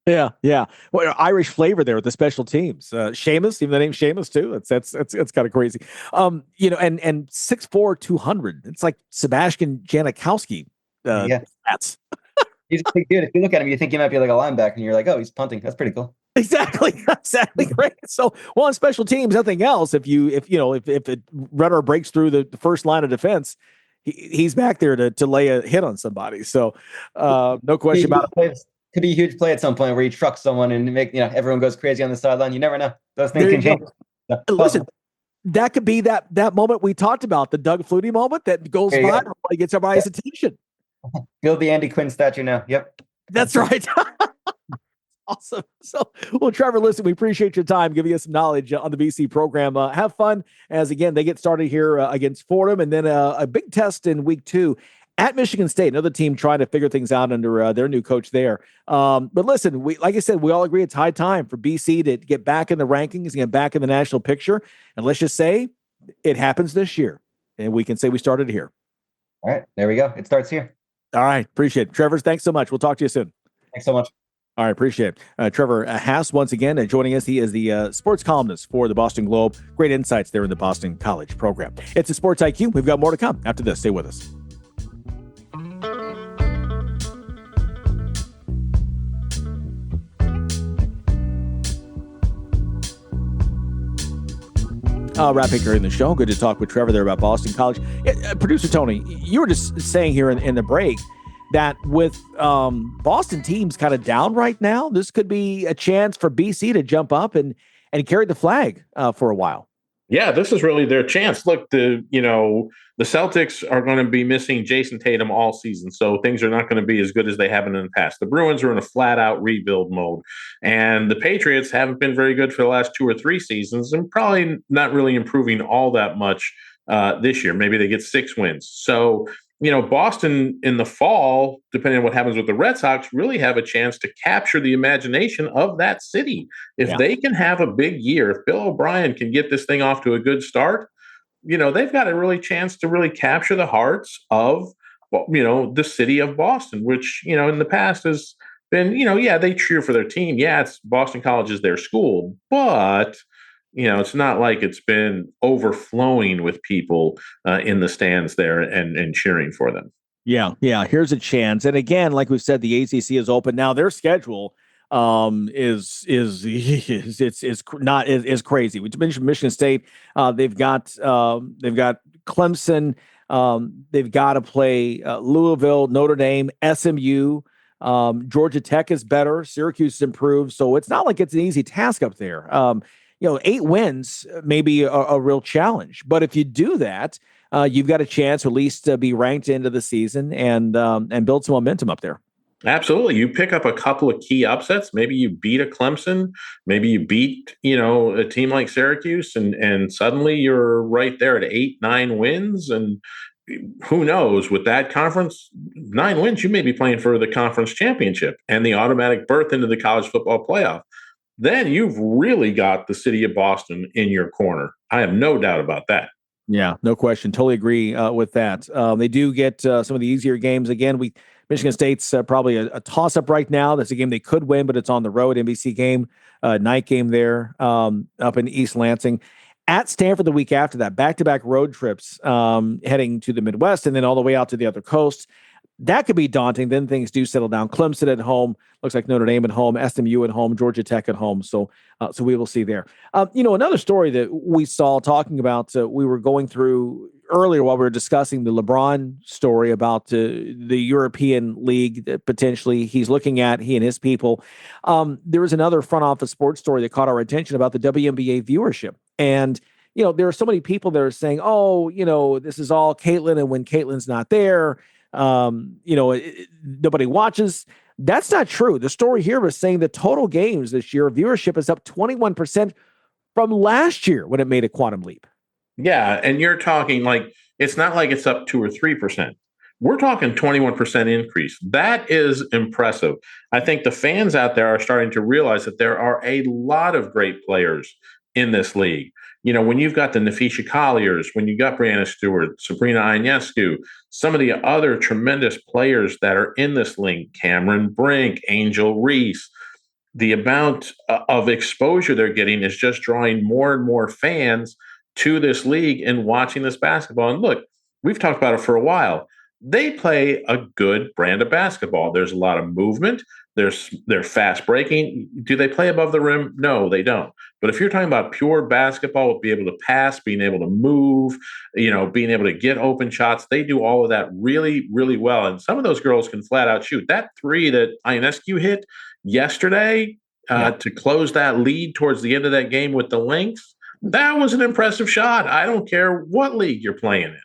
[SPEAKER 2] Yeah. Well, Irish flavor there with the special teams. Seamus, even the name Seamus too. That's kind of crazy. And 6'4", 200. It's like Sebastian Janikowski. That's
[SPEAKER 8] he's a big dude. If you look at him, you think he might be like a linebacker, and you're like, oh, he's punting. That's pretty cool.
[SPEAKER 2] Exactly great. So, on special teams, nothing else. If the runner breaks through the first line of defense, he's back there to lay a hit on somebody. So, no question about it.
[SPEAKER 8] Could be a huge play at some point where he trucks someone and make everyone goes crazy on the sideline. You never know; those things can change.
[SPEAKER 2] Listen, that could be that moment we talked about, the Doug Flutie moment that goes viral, gets everybody's attention.
[SPEAKER 8] Build the Andy Quinn statue now. Yep,
[SPEAKER 2] that's right. Awesome. So, well, Trevor, listen, we appreciate your time giving us some knowledge on the BC program. Have fun as, again, they get started here against Fordham, and then a big test in week 2 at Michigan State, another team trying to figure things out under their new coach there. But listen, like I said, we all agree it's high time for BC to get back in the rankings, get back in the national picture. And let's just say it happens this year, and we can say we started here.
[SPEAKER 8] All right, there we go. It starts here.
[SPEAKER 2] All right, appreciate it. Trevor, thanks so much. We'll talk to you soon.
[SPEAKER 8] Thanks so much.
[SPEAKER 2] All right, appreciate it. Trevor Hass, once again, joining us. He is the sports columnist for the Boston Globe. Great insights there in the Boston College program. It's a Sports IQ. We've got more to come after this. Stay with us. Wrapping here in the show. Good to talk with Trevor there about Boston College. Producer Tony, you were just saying here in the break that with Boston teams kind of down right now, this could be a chance for BC to jump up and carry the flag for a while.
[SPEAKER 6] Yeah, this is really their chance. Look, the Celtics are going to be missing Jason Tatum all season, so things are not going to be as good as they have been in the past. The Bruins are in a flat-out rebuild mode, and the Patriots haven't been very good for the last 2 or 3 seasons, and probably not really improving all that much this year. Maybe they get 6 wins. So, Boston in the fall, depending on what happens with the Red Sox, really have a chance to capture the imagination of that city. If they can have a big year, if Bill O'Brien can get this thing off to a good start, they've got a really chance to really capture the hearts of, the city of Boston, which, in the past has been, they cheer for their team. Yeah, it's Boston College is their school, but it's not like it's been overflowing with people in the stands there and cheering for them.
[SPEAKER 2] Yeah. Here's a chance. And again, like we said, the ACC is open now. Their schedule is crazy. We mentioned Michigan State. They've got Clemson. They've got to play Louisville, Notre Dame, SMU. Georgia Tech is better. Syracuse is improved. So it's not like it's an easy task up there. 8 wins may be a real challenge. But if you do that, you've got a chance to at least be ranked into the season and build some momentum up there.
[SPEAKER 6] Absolutely. You pick up a couple of key upsets. Maybe you beat a Clemson. Maybe you beat, a team like Syracuse, and suddenly you're right there at 8-9 wins. And who knows, with that conference, 9 wins, you may be playing for the conference championship and the automatic berth into the college football playoff. Then you've really got the city of Boston in your corner. I have no doubt about that.
[SPEAKER 2] Yeah, no question. Totally agree with that. They do get some of the easier games. Again, Michigan State's probably a toss-up right now. That's a game they could win, but it's on the road. NBC game, night game there up in East Lansing. At Stanford the week after that, back-to-back road trips heading to the Midwest and then all the way out to the other coast. That could be daunting. Then things do settle down. Clemson at home. Looks like Notre Dame at home. SMU at home. Georgia Tech at home. So we will see there. Another story that we saw talking about, we were going through earlier while we were discussing the LeBron story about the European League that potentially he's looking at, he and his people. There was another front office sports story that caught our attention about the WNBA viewership. And, there are so many people that are saying, this is all Caitlin. And when Caitlin's not there, nobody watches. That's not true. The story here was saying the total games this year, viewership is up 21% from last year when it made a quantum leap.
[SPEAKER 6] Yeah. And you're talking like, it's not like it's up 2 or 3%. We're talking 21% increase. That is impressive. I think the fans out there are starting to realize that there are a lot of great players in this league. When you've got the Nafisa Colliers, when you got Brianna Stewart, Sabrina Ionescu, some of the other tremendous players that are in this league, Cameron Brink, Angel Reese, the amount of exposure they're getting is just drawing more and more fans to this league and watching this basketball. And look, we've talked about it for a while. They play a good brand of basketball. There's a lot of movement. They're fast breaking. Do they play above the rim? No, they don't. But if you're talking about pure basketball, being able to pass, being able to move, being able to get open shots, they do all of that really, really well. And some of those girls can flat out shoot. That three that Ionescu hit yesterday to close that lead towards the end of that game with the Lynx, that was an impressive shot. I don't care what league you're playing in.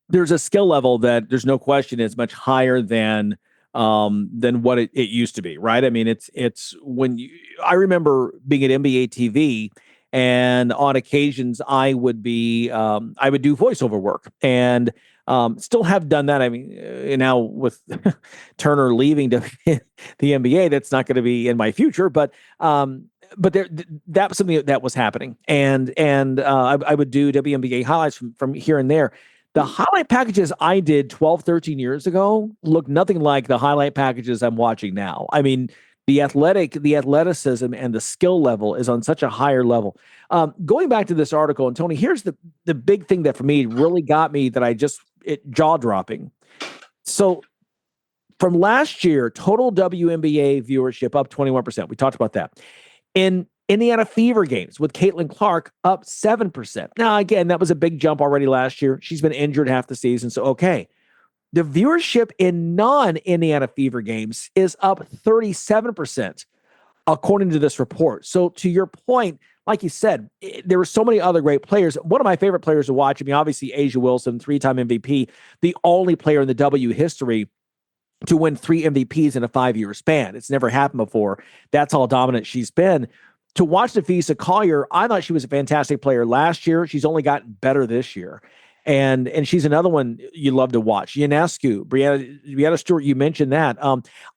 [SPEAKER 2] There's a skill level that there's no question is much higher than what it used to be, right? I mean, it's when I remember being at NBA TV, and on occasions I would do voiceover work, and still have done that. I mean, now with Turner leaving to the NBA, that's not going to be in my future, but that was something that was happening, and I would do WNBA highlights from here and there. The highlight packages I did 12, 13 years ago look nothing like the highlight packages I'm watching now. I mean, the athleticism and the skill level is on such a higher level. Going back to this article, and Tony, here's the big thing that for me really got me that jaw dropping. So from last year, total WNBA viewership up 21%. We talked about that. In Indiana Fever games with Caitlin Clark up 7%. Now, again, that was a big jump already last year. She's been injured half the season, so okay. The viewership in non-Indiana Fever games is up 37%, according to this report. So to your point, like you said, there were so many other great players. One of my favorite players to watch, I mean, obviously A'ja Wilson, 3-time MVP, the only player in the W history to win 3 MVPs in a 5-year span. It's never happened before. That's how dominant she's been. To watch Nafisa Collier, I thought she was a fantastic player last year. She's only gotten better this year. And she's another one you love to watch. Ionescu, Brianna Stewart, you mentioned that.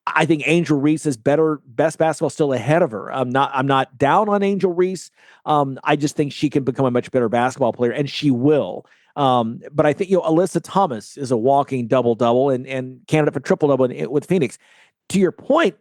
[SPEAKER 2] I think Angel Reese is best basketball still ahead of her. I'm not down on Angel Reese. I just think she can become a much better basketball player, and she will. But I think Alyssa Thomas is a walking double-double and candidate for triple-double with Phoenix. To your point,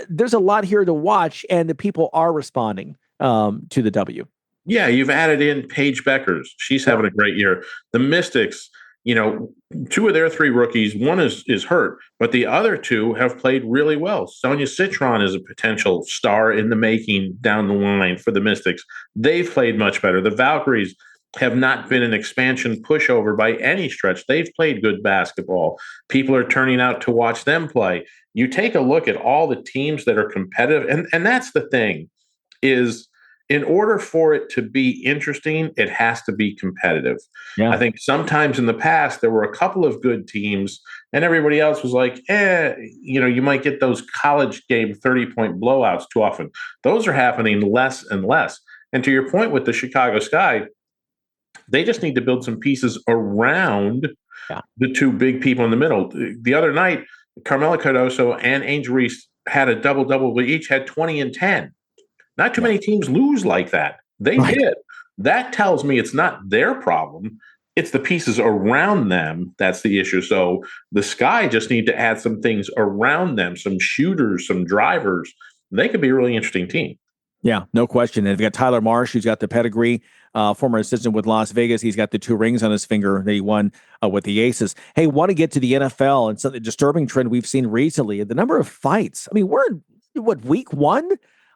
[SPEAKER 2] there's a lot here to watch, and the people are responding to the W.
[SPEAKER 6] Yeah, you've added in Paige Bueckers. She's having a great year. The Mystics, 2 of their 3 rookies, one is hurt, but the other 2 have played really well. Sonia Citron is a potential star in the making down the line for the Mystics. They've played much better. The Valkyries have not been an expansion pushover by any stretch. They've played good basketball. People are turning out to watch them play. You take a look at all the teams that are competitive, and that's the thing, is in order for it to be interesting, it has to be competitive. Yeah. I think sometimes in the past, there were a couple of good teams, and everybody else was like, you might get those college game 30-point blowouts too often. Those are happening less and less. And to your point with the Chicago Sky, they just need to build some pieces around the 2 big people in the middle. The other night, Carmela Cardoso and Angel Reese had a double-double. We each had 20 and 10. Not too many teams lose like that. They did. That tells me it's not their problem. It's the pieces around them that's the issue. So the Sky just need to add some things around them, some shooters, some drivers. They could be a really interesting team.
[SPEAKER 2] Yeah, no question. And they've got Tyler Marsh, who's got the pedigree, former assistant with Las Vegas. He's got the 2 rings on his finger that he won with the Aces. Hey, want to get to the NFL and something disturbing trend we've seen recently, the number of fights. I mean, we're in, week 1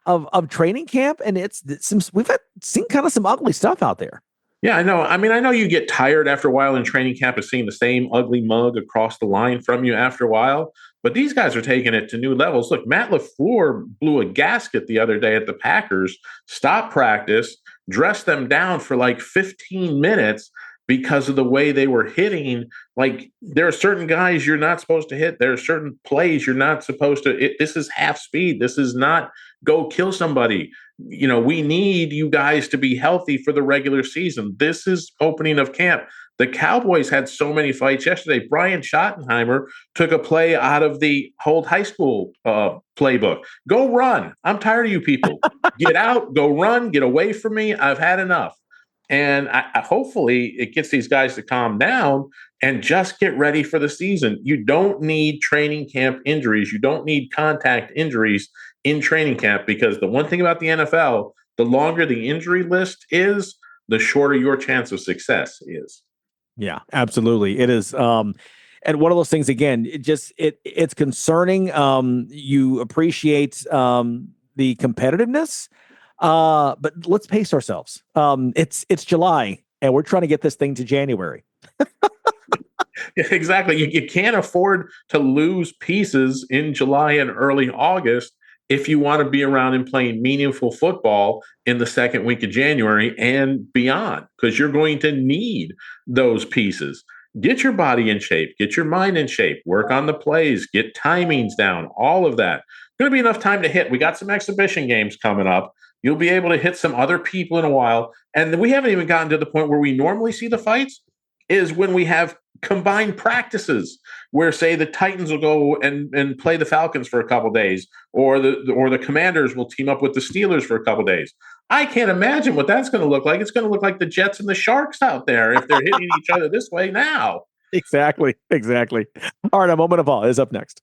[SPEAKER 2] of training camp, and we've seen kind of some ugly stuff out there.
[SPEAKER 6] Yeah, I know. I mean, I know you get tired after a while in training camp of seeing the same ugly mug across the line from you after a while, but these guys are taking it to new levels. Look, Matt LaFleur blew a gasket the other day at the Packers, stopped practice, dressed them down for like 15 minutes because of the way they were hitting. Like, there are certain guys you're not supposed to hit. There are certain plays you're not supposed to. This is half speed. This is not go kill somebody. We need you guys to be healthy for the regular season. This is opening of camp. The Cowboys had so many fights yesterday. Brian Schottenheimer took a play out of the Hold High School playbook. Go run. I'm tired of you people. Get out, go run, get away from me. I've had enough. And hopefully it gets these guys to calm down and just get ready for the season. You don't need training camp injuries. You don't need contact injuries in training camp, because the one thing about the NFL, the longer the injury list is, the shorter your chance of success is.
[SPEAKER 2] Yeah, absolutely. It is. And one of those things, again, it's concerning. You appreciate the competitiveness, but let's pace ourselves. It's July, and we're trying to get this thing to January.
[SPEAKER 6] Exactly. You can't afford to lose pieces in July and early August if you want to be around and playing meaningful football in the second week of January and beyond, because you're going to need those pieces. Get your body in shape, get your mind in shape, work on the plays, get timings down, all of that. Going to be enough time to hit. We got some exhibition games coming up. You'll be able to hit some other people in a while. And we haven't even gotten to the point where we normally see the fights, is when we have combined practices where, say, the Titans will go and play the Falcons for a couple days, or the Commanders will team up with the Steelers for a couple days. I can't imagine what that's going to look like. It's going to look like the Jets and the Sharks out there if they're hitting each other this way now.
[SPEAKER 2] Exactly. All right, a moment of awe is up next.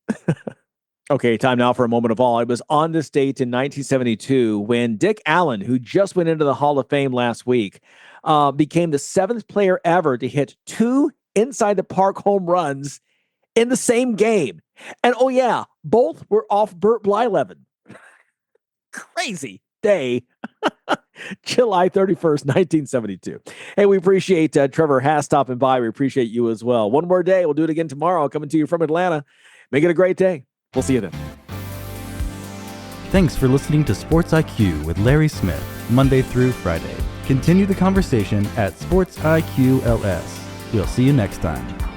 [SPEAKER 2] Okay, time now for a moment of awe. It was on this date in 1972 when Dick Allen, who just went into the Hall of Fame last week, became the 7th player ever to hit 2 inside the park home runs in the same game. And oh yeah, both were off Burt Blyleven. Crazy day. July 31st, 1972. Hey, we appreciate Trevor Hass stopping by. We appreciate you as well. One more day. We'll do it again tomorrow. Coming to you from Atlanta. Make it a great day. We'll see you then.
[SPEAKER 1] Thanks for listening to Sports IQ with Larry Smith, Monday through Friday. Continue the conversation at SportsIQ LS. We'll see you next time.